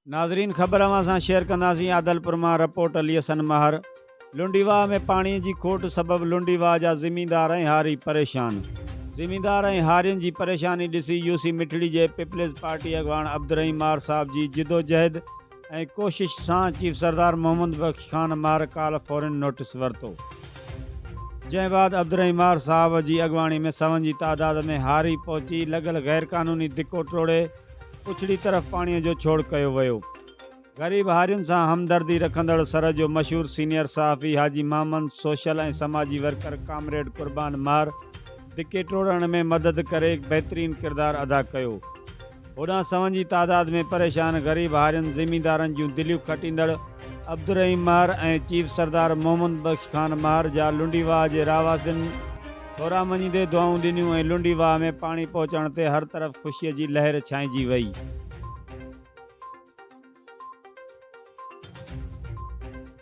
नाज़रीन ख़बर अवां सां शेयर कंदासीं आदलपुर मां रिपोर्ट अली हसन महर। लुंडीवाह में पाणीअ जी खोट सबबि लुंडीवाह जा ज़मींदार ऐं हारी परेशान। ज़मींदार ऐं हारियुनि जी परेशानी ॾिसी यूसी मिठड़ी जे पीपल्स पार्टी अॻवान अब्दुर्रहीम मार साहब जी जिदोजहद ऐं कोशिश सां चीफ सरदार मोहम्मद बख्श खान मार काल फौरन नोटिस वरितो। जंहिं बाद अब्दुर्रहीम मार साहब जी अॻवाणी में सवनि जी तादाद में हारी पहुची लॻल गैर क़ानूनी धिको टोड़े पुछड़ी तरफ़ पाणीअ जो छोड़ कयो वियो। ग़रीब हारियुनि सां हमदर्दी रखंदड़ सरहद जो मशहूर सीनियर सहाफ़ी हाजी मोहम्मद सोशल ऐं समाजी वर्कर कामरेड कुर्बान मार धिके टोड़ण में मदद करे बहितरीन किरदारु अदा कयो। होॾां सवनि जी तादाद में परेशान ग़रीब हारियुनि ज़मींदारनि जूं दिलियूं खटींदड़ अब्दुर्रहीम मार ऐं चीफ सरदार मोहम्मद बख्श खान मार जा लुंडीवाह जे रहवासियुनि थोरा मञींदे दुआऊं ॾिनियूं ऐं लुंडीवाह में पाणी पहुचण ते हर तरफ़ ख़ुशीअ जी लहर छांइजी वई।